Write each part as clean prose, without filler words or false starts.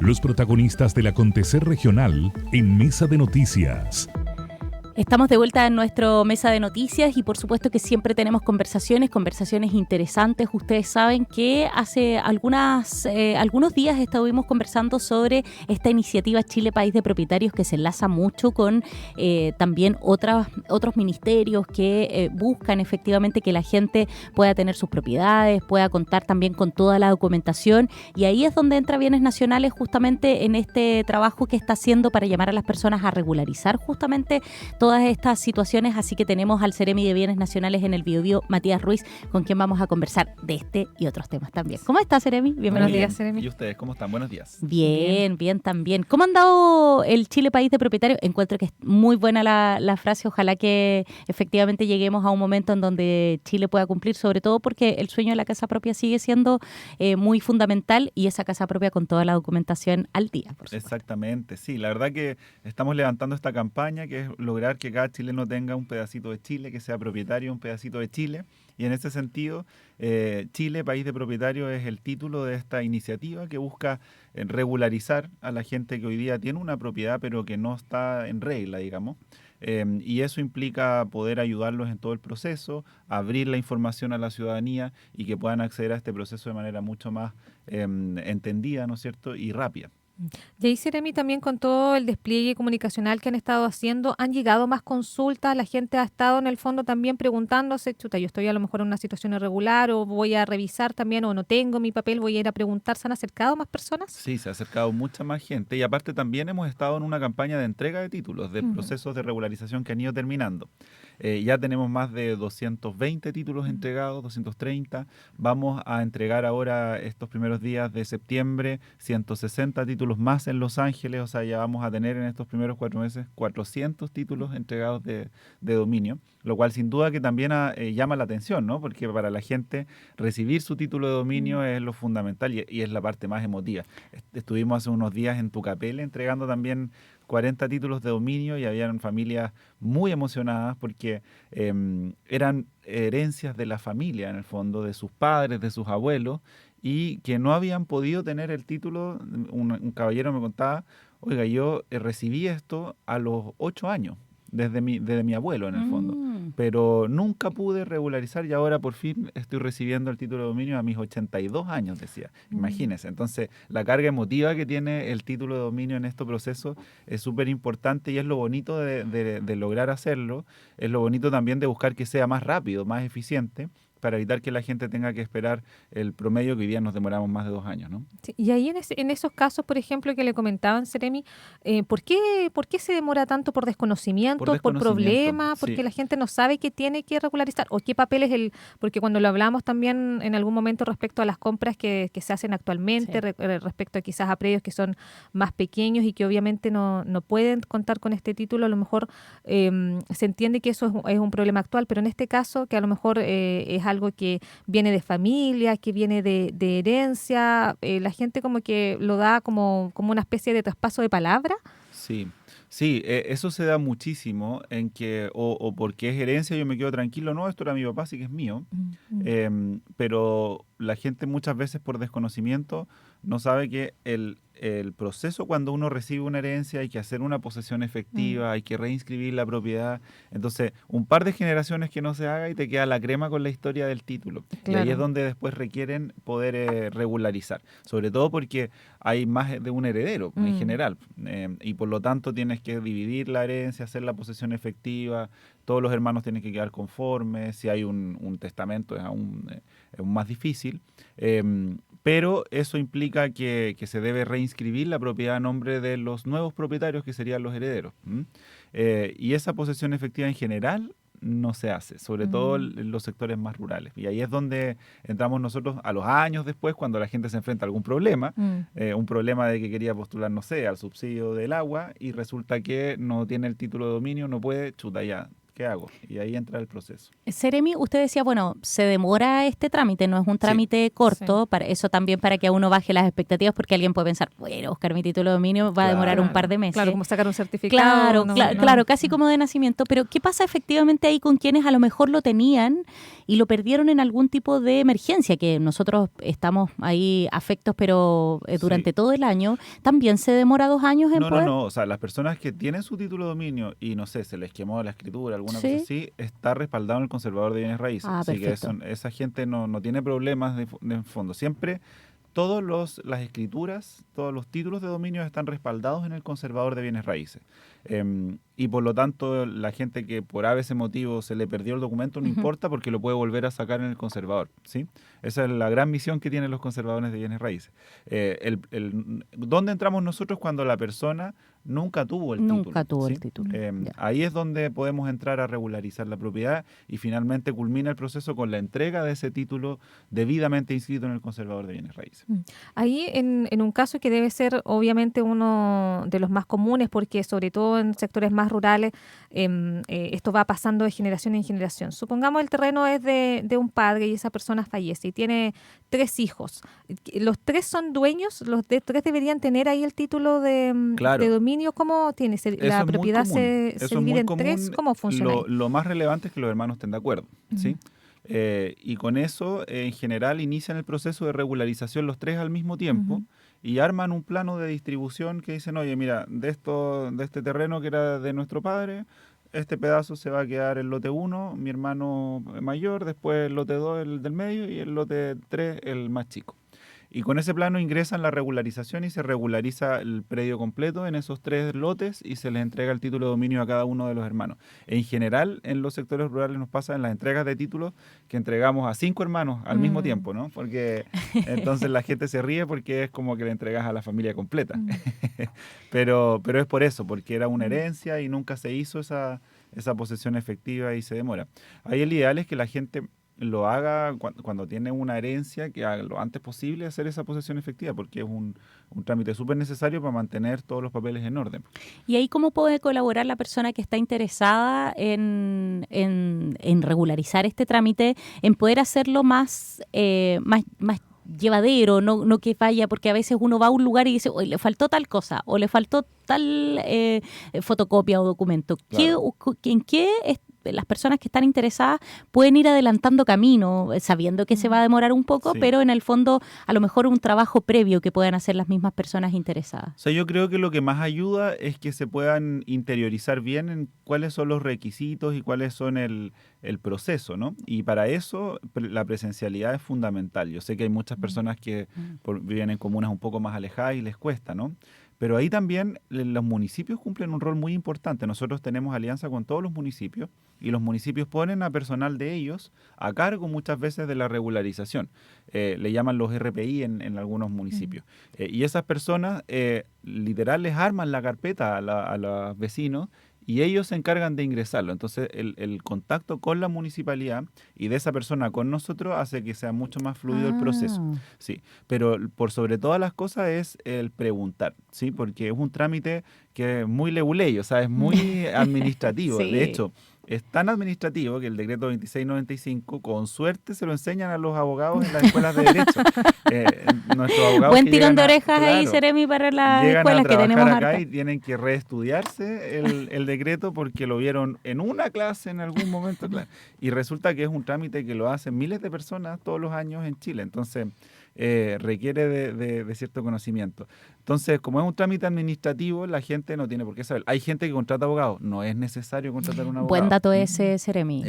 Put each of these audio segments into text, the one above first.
Los protagonistas del acontecer regional en Mesa de Noticias. Estamos de vuelta en nuestro Mesa de Noticias y por supuesto que siempre tenemos conversaciones interesantes. Ustedes saben que hace algunos días estuvimos conversando sobre esta iniciativa Chile País de Propietarios que se enlaza mucho con también otros ministerios que buscan efectivamente que la gente pueda tener sus propiedades, pueda contar también con toda la documentación, y ahí es donde entra Bienes Nacionales justamente en este trabajo que está haciendo para llamar a las personas a regularizar justamente todas estas situaciones. Así que tenemos al Seremi de Bienes Nacionales en el Biobío, Matías Ruiz, con quien vamos a conversar de este y otros temas también. ¿Cómo está, Seremi? Buenos días, Seremi. ¿Y ustedes cómo están? Buenos días. Bien también. ¿Cómo han dado el Chile País de Propietarios? Encuentro que es muy buena la frase. Ojalá que efectivamente lleguemos a un momento en donde Chile pueda cumplir, sobre todo porque el sueño de la casa propia sigue siendo muy fundamental, y esa casa propia con toda la documentación al día, por supuesto. Exactamente, sí. La verdad que estamos levantando esta campaña que es lograr que cada chileno tenga un pedacito de Chile, que sea propietario de un pedacito de Chile. Y en ese sentido, Chile, País de Propietarios, es el título de esta iniciativa que busca regularizar a la gente que hoy día tiene una propiedad pero que no está en regla, digamos. Y eso implica poder ayudarlos en todo el proceso, abrir la información a la ciudadanía y que puedan acceder a este proceso de manera mucho más entendida, ¿no es cierto?, y rápida. Y ahí, Seremi, también con todo el despliegue comunicacional que han estado haciendo, han llegado más consultas, la gente ha estado en el fondo también preguntándose, chuta, yo estoy a lo mejor en una situación irregular, o voy a revisar también, o no tengo mi papel, voy a ir a preguntar. ¿Se han acercado más personas? Sí, se ha acercado mucha más gente, y aparte también hemos estado en una campaña de entrega de títulos, de procesos de regularización que han ido terminando. Ya tenemos más de 220 títulos entregados, 230. Vamos a entregar ahora, estos primeros días de septiembre, 160 títulos más en Los Ángeles. O sea, ya vamos a tener en estos primeros 4 meses 400 títulos entregados de dominio, lo cual sin duda que también llama la atención, ¿no? Porque para la gente recibir su título de dominio es lo fundamental, y es la parte más emotiva. Estuvimos hace unos días en Tucapel entregando también 40 títulos de dominio, y habían familias muy emocionadas porque eran herencias de la familia, en el fondo, de sus padres, de sus abuelos, y que no habían podido tener el título. Un caballero me contaba, oiga, yo recibí esto a los 8 años, desde mi abuelo, en el fondo, pero nunca pude regularizar, y ahora por fin estoy recibiendo el título de dominio a mis 82 años, decía. Imagínense. Entonces, la carga emotiva que tiene el título de dominio en este proceso es súper importante, y es lo bonito de lograr hacerlo. Es lo bonito también de buscar que sea más rápido, más eficiente, para evitar que la gente tenga que esperar el promedio, que hoy día nos demoramos más de 2 años, ¿no? Sí, y ahí en esos casos, por ejemplo, que le comentaban, Seremi, ¿por qué se demora tanto? ¿Por desconocimiento, por problema? Sí. ¿Porque la gente no sabe que tiene que regularizar? ¿O qué papel es el...? Porque cuando lo hablamos también en algún momento respecto a las compras que se hacen actualmente, sí, respecto a quizás a predios que son más pequeños y que obviamente no pueden contar con este título, a lo mejor se entiende que eso es un problema actual, pero en este caso, que a lo mejor es algo que viene de familia, que viene de herencia, la gente como que lo da como una especie de traspaso de palabra. Sí, eso se da muchísimo, en que o porque es herencia yo me quedo tranquilo, no, esto era mi papá, así que es mío. Pero la gente muchas veces, por desconocimiento, no sabe que el proceso, cuando uno recibe una herencia, hay que hacer una posesión efectiva, hay que reinscribir la propiedad. Entonces, un par de generaciones que no se haga y te queda la crema con la historia del título. Claro. Y ahí es donde después requieren poder regularizar. Sobre todo porque hay más de un heredero en general. Y por lo tanto tienes que dividir la herencia, hacer la posesión efectiva. Todos los hermanos tienen que quedar conformes. Si hay un testamento es aún más difícil. Pero eso implica que se debe reinscribir la propiedad a nombre de los nuevos propietarios, que serían los herederos. Y esa posesión efectiva en general no se hace, sobre todo en los sectores más rurales. Y ahí es donde entramos nosotros a los años después, cuando la gente se enfrenta a algún problema, un problema de que quería postular, no sé, al subsidio del agua, y resulta que no tiene el título de dominio, no puede, chuta, ya ¿qué hago? Y ahí entra el proceso. Seremi, usted decía, bueno, se demora este trámite, no es un trámite corto, para eso también para que a uno baje las expectativas, porque alguien puede pensar, bueno, buscar mi título de dominio va a demorar un par de meses. Claro, como sacar un certificado. Claro, casi como de nacimiento, pero ¿qué pasa efectivamente ahí con quienes a lo mejor lo tenían y lo perdieron en algún tipo de emergencia, que nosotros estamos ahí afectos, pero durante todo el año, ¿también se demora 2 años en poder? No, o sea, las personas que tienen su título de dominio y, no sé, se les quemó la escritura, alguna cosa así, está respaldado en el conservador de bienes raíces. Así que esa gente no tiene problemas de fondo. Siempre las escrituras, todos los títulos de dominio están respaldados en el conservador de bienes raíces. Y por lo tanto, la gente que por ese motivo se le perdió el documento no importa, porque lo puede volver a sacar en el conservador, ¿sí? Esa es la gran misión que tienen los conservadores de bienes raíces. ¿Dónde entramos nosotros? Cuando la persona nunca tuvo el título. Ahí es donde podemos entrar a regularizar la propiedad y finalmente culmina el proceso con la entrega de ese título debidamente inscrito en el conservador de bienes raíces. Ahí en un caso que debe ser obviamente uno de los más comunes, porque sobre todo en sectores más rurales esto va pasando de generación en generación. Supongamos el terreno es de un padre y esa persona fallece y tiene 3 hijos. ¿Los 3 son dueños? ¿Los 3 deberían tener ahí el título de dominio? ¿Cómo tiene? ¿La propiedad se divide en 3? ¿Cómo funciona? Lo más relevante es que los hermanos estén de acuerdo, ¿sí? Y con eso, en general, inician el proceso de regularización los 3 al mismo tiempo y arman un plano de distribución que dicen, oye, mira, de este terreno que era de nuestro padre, este pedazo se va a quedar el lote 1, mi hermano mayor, después el lote 2, el del medio, y el lote 3, el más chico. Y con ese plano ingresan la regularización y se regulariza el predio completo en esos 3 lotes y se les entrega el título de dominio a cada uno de los hermanos. En general, en los sectores rurales nos pasa en las entregas de títulos que entregamos a 5 hermanos al mismo tiempo, ¿no? Porque entonces la gente se ríe porque es como que le entregas a la familia completa. Pero es por eso, porque era una herencia y nunca se hizo esa posesión efectiva y se demora. Ahí el ideal es que la gente lo haga cuando tiene una herencia, que haga lo antes posible hacer esa posesión efectiva, porque es un trámite súper necesario para mantener todos los papeles en orden. ¿Y ahí cómo puede colaborar la persona que está interesada en regularizar este trámite, en poder hacerlo más llevadero, no que vaya, porque a veces uno va a un lugar y dice, oye, le faltó tal cosa, o le faltó tal fotocopia o documento? Claro. ¿En qué las personas que están interesadas pueden ir adelantando camino, sabiendo que se va a demorar un poco, pero en el fondo a lo mejor un trabajo previo que puedan hacer las mismas personas interesadas? O sea, yo creo que lo que más ayuda es que se puedan interiorizar bien en cuáles son los requisitos y cuáles son el proceso, ¿no? Y para eso la presencialidad es fundamental. Yo sé que hay muchas personas que viven en comunas un poco más alejadas y les cuesta, ¿no? Pero ahí también los municipios cumplen un rol muy importante. Nosotros tenemos alianza con todos los municipios y los municipios ponen a personal de ellos a cargo muchas veces de la regularización. Le llaman los RPI en algunos municipios. Y esas personas literal les arman la carpeta a los vecinos y ellos se encargan de ingresarlo. Entonces, el contacto con la municipalidad y de esa persona con nosotros hace que sea mucho más fluido el proceso. Sí, pero por sobre todas las cosas es el preguntar, ¿sí? Porque es un trámite que es muy leguleyo, o sea, es muy administrativo. Sí. De hecho, es tan administrativo que el decreto 2695, con suerte, se lo enseñan a los abogados en las escuelas de derecho. Nuestros abogados buen tirón de orejas ahí, Seremi, para las escuelas que tenemos acá y tienen que reestudiarse el decreto porque lo vieron en una clase en algún momento. Claro. Y resulta que es un trámite que lo hacen miles de personas todos los años en Chile. Entonces, requiere de cierto conocimiento. Entonces, como es un trámite administrativo, la gente no tiene por qué saber. Hay gente que contrata abogados. No es necesario contratar un abogado. Buen dato ese, Seremi.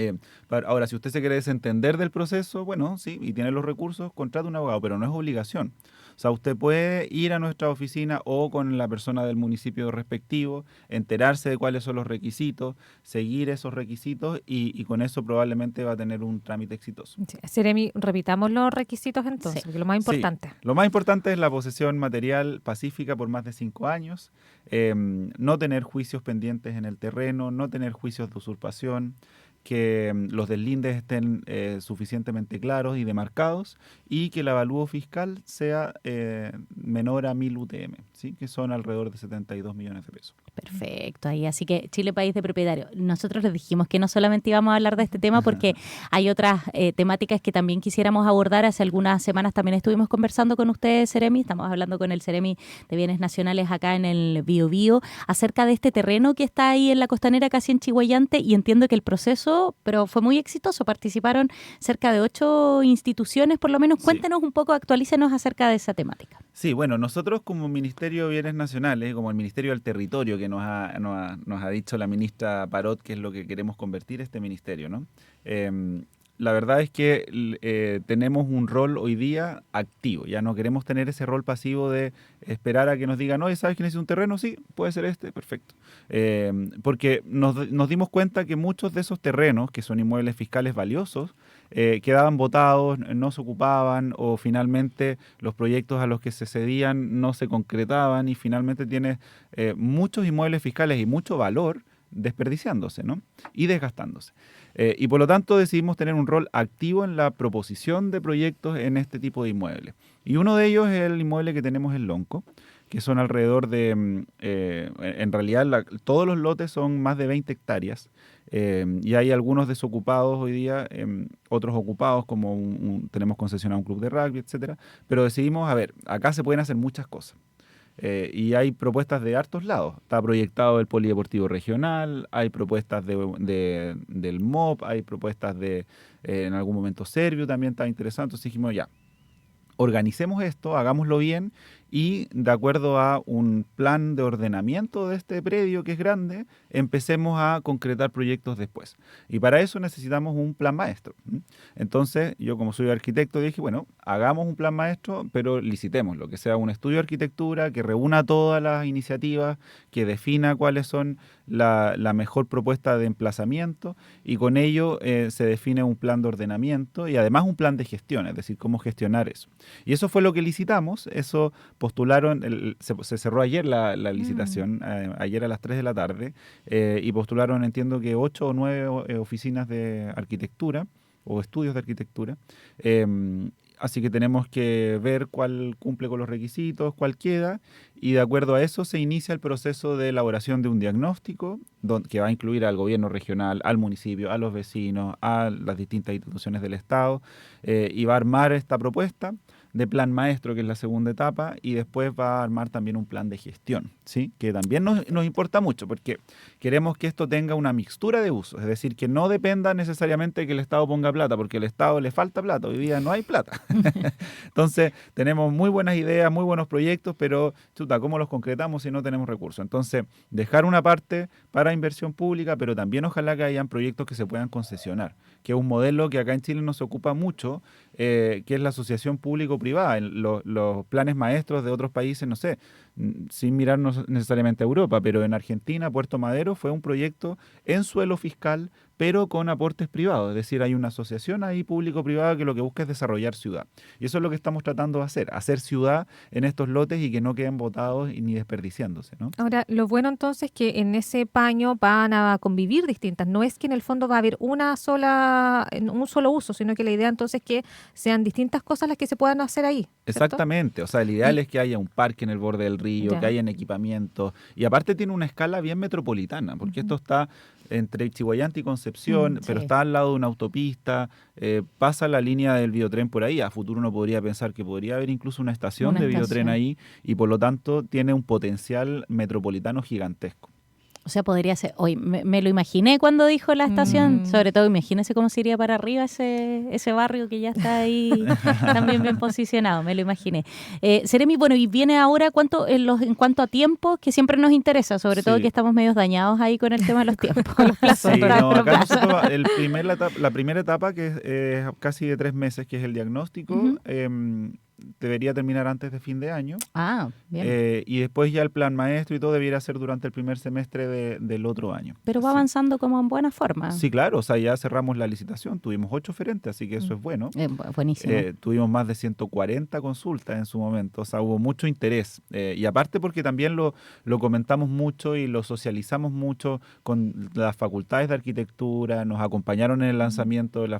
Ahora, si usted se quiere desentender del proceso, bueno, sí, y tiene los recursos, contrata un abogado, pero no es obligación. O sea, usted puede ir a nuestra oficina o con la persona del municipio respectivo, enterarse de cuáles son los requisitos, seguir esos requisitos y con eso probablemente va a tener un trámite exitoso. Sí. Seremi, repitamos los requisitos entonces, porque lo más importante. Sí. Lo más importante es la posesión material pacífica por más de 5 años, no tener juicios pendientes en el terreno, no tener juicios de usurpación, que los deslindes estén suficientemente claros y demarcados y que el avalúo fiscal sea menor a 1.000 UTM, ¿sí? Que son alrededor de 72 millones de pesos. Perfecto, ahí así que Chile País de Propietario. Nosotros les dijimos que no solamente íbamos a hablar de este tema porque hay otras temáticas que también quisiéramos abordar. Hace algunas semanas también estuvimos conversando con ustedes, Seremi, estamos hablando con el Seremi de Bienes Nacionales acá en el Biobío, acerca de este terreno que está ahí en la costanera casi en Chiguayante, y entiendo que el proceso, pero fue muy exitoso, participaron cerca de 8 instituciones por lo menos. Cuéntenos un poco, actualícenos acerca de esa temática. Sí, bueno, nosotros como Ministerio de Bienes Nacionales, como el Ministerio del Territorio que nos ha dicho la ministra Parot que es lo que queremos convertir este ministerio, ¿no? La verdad es que tenemos un rol hoy día activo, ya no queremos tener ese rol pasivo de esperar a que nos digan, oye, ¿sabes quién es un terreno? Sí, puede ser este, perfecto. Porque nos dimos cuenta que muchos de esos terrenos, que son inmuebles fiscales valiosos, quedaban botados, no se ocupaban o finalmente los proyectos a los que se cedían no se concretaban y finalmente tienes muchos inmuebles fiscales y mucho valor desperdiciándose, ¿no? Y desgastándose. Y por lo tanto decidimos tener un rol activo en la proposición de proyectos en este tipo de inmuebles. Y uno de ellos es el inmueble que tenemos en Lonco, que son alrededor de, en realidad todos los lotes son más de 20 hectáreas y hay algunos desocupados hoy día, otros ocupados como tenemos concesionado un club de rugby, etcétera. Pero decidimos, a ver, acá se pueden hacer muchas cosas. Y hay propuestas de hartos lados. Está proyectado el Polideportivo Regional, hay propuestas del MOP, hay propuestas en algún momento Servio también está interesante. Entonces dijimos, ya, organicemos esto, hagámoslo bien y de acuerdo a un plan de ordenamiento de este predio que es grande, empecemos a concretar proyectos después. Y para eso necesitamos un plan maestro. Entonces, yo como soy arquitecto dije, bueno, hagamos un plan maestro, pero licitémoslo, que sea un estudio de arquitectura que reúna todas las iniciativas, que defina cuáles son la mejor propuesta de emplazamiento y con ello se define un plan de ordenamiento y además un plan de gestión, es decir, cómo gestionar eso. Y eso fue lo que licitamos, eso postularon, se cerró ayer la licitación, ayer a las 3 de la tarde, y postularon, entiendo que 8 o 9 oficinas de arquitectura o estudios de arquitectura. Así que tenemos que ver cuál cumple con los requisitos, cuál queda, y de acuerdo a eso se inicia el proceso de elaboración de un diagnóstico que va a incluir al gobierno regional, al municipio, a los vecinos, a las distintas instituciones del Estado, y va a armar esta propuesta de plan maestro, que es la segunda etapa, y después va a armar también un plan de gestión, ¿sí? Que también nos importa mucho, porque queremos que esto tenga una mixtura de usos, es decir, que no dependa necesariamente que el Estado ponga plata, porque al Estado le falta plata, hoy día no hay plata. Entonces, tenemos muy buenas ideas, muy buenos proyectos, pero, chuta, ¿cómo los concretamos si no tenemos recursos? Entonces, dejar una parte para inversión pública, pero también ojalá que hayan proyectos que se puedan concesionar, que es un modelo que acá en Chile nos ocupa mucho, que es la asociación público-privada. Los planes maestros de otros países, no sé, sin mirarnos necesariamente a Europa, pero en Argentina, Puerto Madero fue un proyecto en suelo fiscal, pero con aportes privados, es decir, hay una asociación ahí público-privada que lo que busca es desarrollar ciudad. Y eso es lo que estamos tratando de hacer ciudad en estos lotes y que no queden botados ni desperdiciándose, ¿no? Ahora, lo bueno entonces es que en ese paño van a convivir distintas, no es que en el fondo va a haber un solo uso, sino que la idea entonces es que sean distintas cosas las que se puedan hacer ahí, ¿cierto? Exactamente, o sea, el ideal es que haya un parque en el borde del río, que hayan equipamientos, y aparte tiene una escala bien metropolitana, porque esto está entre Chiguayante y Concepción, pero está al lado de una autopista, pasa la línea del biotren por ahí, a futuro uno podría pensar que podría haber incluso una estación de biotren ahí, y por lo tanto tiene un potencial metropolitano gigantesco. O sea, podría ser, hoy me lo imaginé cuando dijo la estación, sobre todo imagínese cómo se iría para arriba ese barrio que ya está ahí también bien posicionado, me lo imaginé. Seremi, bueno, y viene ahora en cuanto a tiempos, que siempre nos interesa, sobre todo que estamos medios dañados ahí con el tema de los tiempos, con los plazos. Sí, no, acá nosotros, la primera etapa, que es casi de 3 meses, que es el diagnóstico, debería terminar antes de fin de año. Bien. Y después ya el plan maestro y todo debiera ser durante el primer semestre del otro año. Pero va avanzando como en buena forma. Sí, claro, o sea, ya cerramos la licitación, tuvimos 8 oferentes, así que eso es bueno. Buenísimo. Tuvimos más de 140 consultas en su momento, o sea, hubo mucho interés. Y aparte porque también lo comentamos mucho y lo socializamos mucho con las facultades de arquitectura, nos acompañaron en el lanzamiento de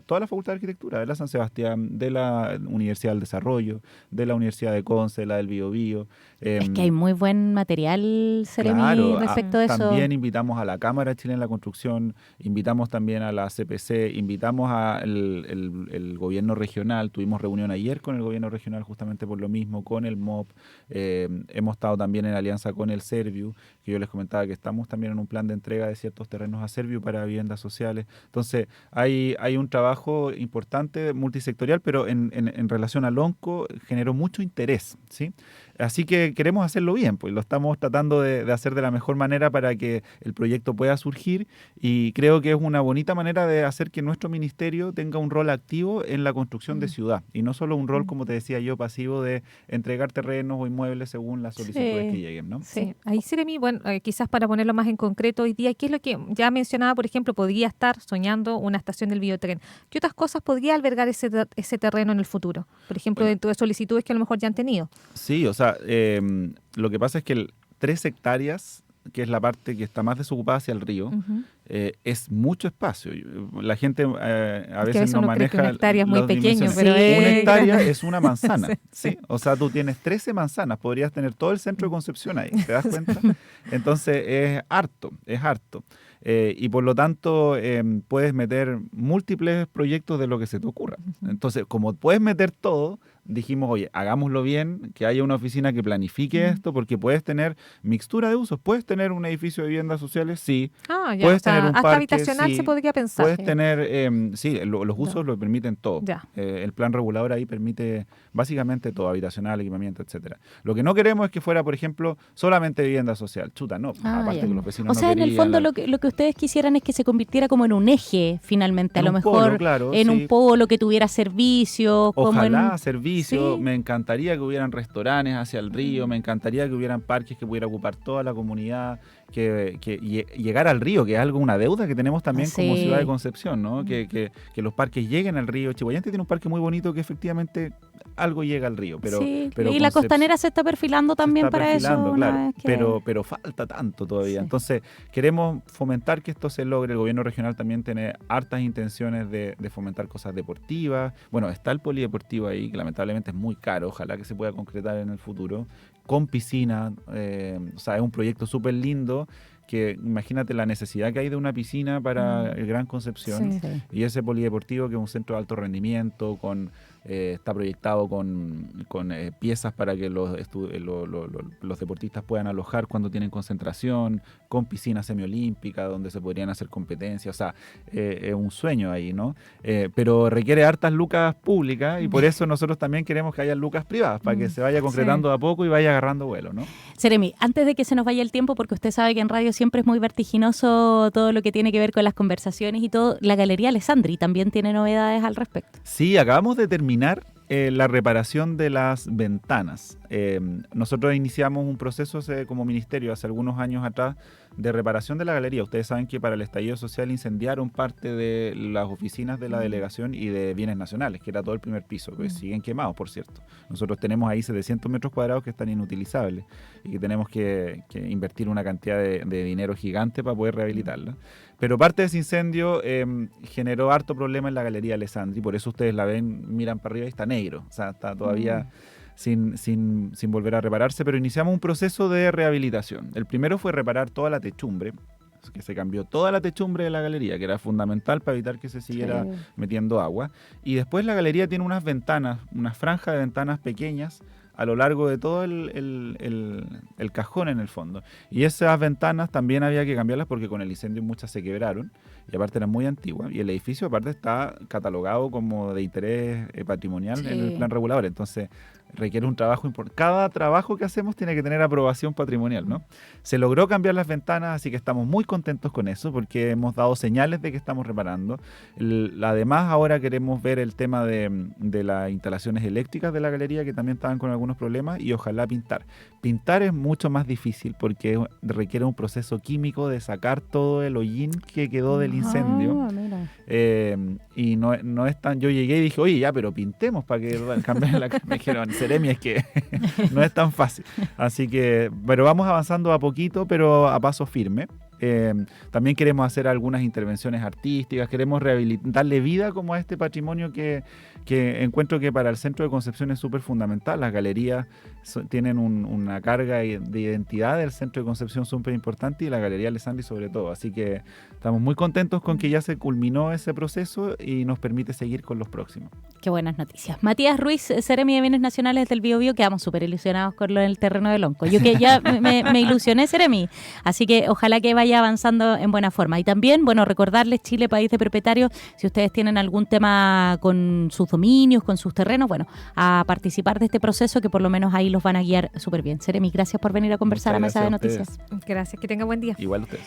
toda la facultad de arquitectura, de la San Sebastián, de la Universidad del Desarrollo, de la Universidad de Conce, la del Biobío. Es que hay muy buen material, Seremi, respecto de eso. También invitamos a la Cámara Chilena de la Construcción, invitamos también a la CPC, invitamos al gobierno regional, tuvimos reunión ayer con el gobierno regional justamente por lo mismo, con el MOP, hemos estado también en alianza con el Serviu, que yo les comentaba que estamos también en un plan de entrega de ciertos terrenos a Serviu para viviendas sociales. Entonces hay un trabajo importante multisectorial, pero en relación al ONCO generó mucho interés, ¿sí? Así que queremos hacerlo bien, pues lo estamos tratando de hacer de la mejor manera para que el proyecto pueda surgir, y creo que es una bonita manera de hacer que nuestro ministerio tenga un rol activo en la construcción de ciudad y no solo un rol, como te decía yo, pasivo de entregar terrenos o inmuebles según las solicitudes que lleguen, ¿no? Sí, ahí Seremi, bueno, quizás para ponerlo más en concreto hoy día, ¿qué es lo que ya mencionaba? Por ejemplo, podría estar soñando una estación del biotren. ¿Qué otras cosas podría albergar ese terreno en el futuro? Por ejemplo, dentro de solicitudes que a lo mejor ya han tenido. Sí, o sea, lo que pasa es que 3 hectáreas, que es la parte que está más desocupada hacia el río, es mucho espacio. La gente a veces no maneja... Una hectárea es muy pequeño, pero una hectárea es una manzana, ¿sí? O sea, tú tienes 13 manzanas, podrías tener todo el centro de Concepción ahí, ¿te das cuenta? Entonces es harto, es harto. Y por lo tanto puedes meter múltiples proyectos de lo que se te ocurra. Entonces, como puedes meter todo, dijimos, oye, hagámoslo bien, que haya una oficina que planifique esto, porque puedes tener mixtura de usos. Puedes tener un edificio de viviendas sociales, sí. Puedes tener un hasta parque, habitacional sí. se podría pensar. Puedes tener, los usos lo permiten todo. El plan regulador ahí permite básicamente todo, habitacional, equipamiento, etcétera. Lo que no queremos es que fuera, por ejemplo, solamente vivienda social. Chuta, no. Aparte que los vecinos o sea, no en el fondo lo que ustedes quisieran es que se convirtiera como en un eje, finalmente, a lo mejor polo, claro, en un polo que tuviera servicios. Ojalá servicios. Me encantaría que hubieran restaurantes hacia el río, me encantaría que hubieran parques que pudiera ocupar toda la comunidad, que llegar al río, que es una deuda que tenemos también como ciudad de Concepción, ¿no? Que los parques lleguen al río. Chihuayante tiene un parque muy bonito que efectivamente algo llega al río, pero y la costanera se está perfilando también para eso. Claro, pero falta tanto todavía. Entonces queremos fomentar que esto se logre. El gobierno regional también tiene hartas intenciones de fomentar cosas deportivas. Bueno, está el polideportivo ahí, que lamentablemente es muy caro, ojalá que se pueda concretar en el futuro, con piscina. O sea, es un proyecto súper lindo, que imagínate la necesidad que hay de una piscina para el Gran Concepción, y ese polideportivo que es un centro de alto rendimiento, está proyectado con piezas para que los deportistas puedan alojar cuando tienen concentración, con piscina semiolímpica donde se podrían hacer competencias. O sea, es un sueño ahí, ¿no? Pero requiere hartas lucas públicas, y por eso nosotros también queremos que haya lucas privadas para que se vaya concretando de a poco y vaya agarrando vuelo, ¿no? Seremi, antes de que se nos vaya el tiempo, porque usted sabe que en radio siempre es muy vertiginoso todo lo que tiene que ver con las conversaciones y todo, la Galería Alessandri también tiene novedades al respecto. Sí, acabamos de terminar la reparación de las ventanas. Nosotros iniciamos un proceso como ministerio hace algunos años atrás de reparación de la galería. Ustedes saben que para el estallido social incendiaron parte de las oficinas de la delegación y de bienes nacionales, que era todo el primer piso, que siguen quemados, por cierto. Nosotros tenemos ahí 700 metros cuadrados que están inutilizables y que tenemos que invertir una cantidad de dinero gigante para poder rehabilitarla. Pero parte de ese incendio generó harto problema en la Galería Alessandri, por eso ustedes la ven, miran para arriba y está negro, o sea, está todavía sin volver a repararse, pero iniciamos un proceso de rehabilitación. El primero fue reparar toda la techumbre, que se cambió toda la techumbre de la galería, que era fundamental para evitar que se siguiera metiendo agua, y después la galería tiene unas ventanas, una franja de ventanas pequeñas a lo largo de todo el cajón en el fondo. Y esas ventanas también había que cambiarlas porque con el incendio muchas se quebraron y aparte eran muy antiguas. Y el edificio aparte está catalogado como de interés patrimonial en el plan regulador. Entonces requiere un trabajo importante. Cada trabajo que hacemos tiene que tener aprobación patrimonial, ¿no? Se logró cambiar las ventanas, así que estamos muy contentos con eso porque hemos dado señales de que estamos reparando. Además, ahora queremos ver el tema de las instalaciones eléctricas de la galería, que también estaban con algunos problemas, y ojalá pintar. Pintar es mucho más difícil porque requiere un proceso químico de sacar todo el hollín que quedó del incendio. Y no es tan... Yo llegué y dije, oye, ya, pero pintemos para que cambien la... Me dijeron, Seremi, es que no es tan fácil. Así que, pero vamos avanzando a poquito, pero a paso firme. También queremos hacer algunas intervenciones artísticas, queremos darle vida como a este patrimonio que encuentro que para el Centro de Concepción es súper fundamental. Las galerías tienen una carga de identidad del Centro de Concepción súper importante, y la Galería Alessandri sobre todo. Así que estamos muy contentos con que ya se culminó ese proceso y nos permite seguir con los próximos. Qué buenas noticias. Matías Ruiz, Seremi de Bienes Nacionales del Biobío, quedamos súper ilusionados con lo del terreno del Onco. Yo que ya me ilusioné, Seremi. Así que ojalá que vaya avanzando en buena forma. Y también, bueno, recordarles, Chile, país de propietarios, si ustedes tienen algún tema con sus dominios, con sus terrenos, bueno, a participar de este proceso, que por lo menos ahí los van a guiar súper bien. Seremi, gracias por venir a conversar a Mesa de Noticias. Gracias, que tenga buen día. Igual ustedes.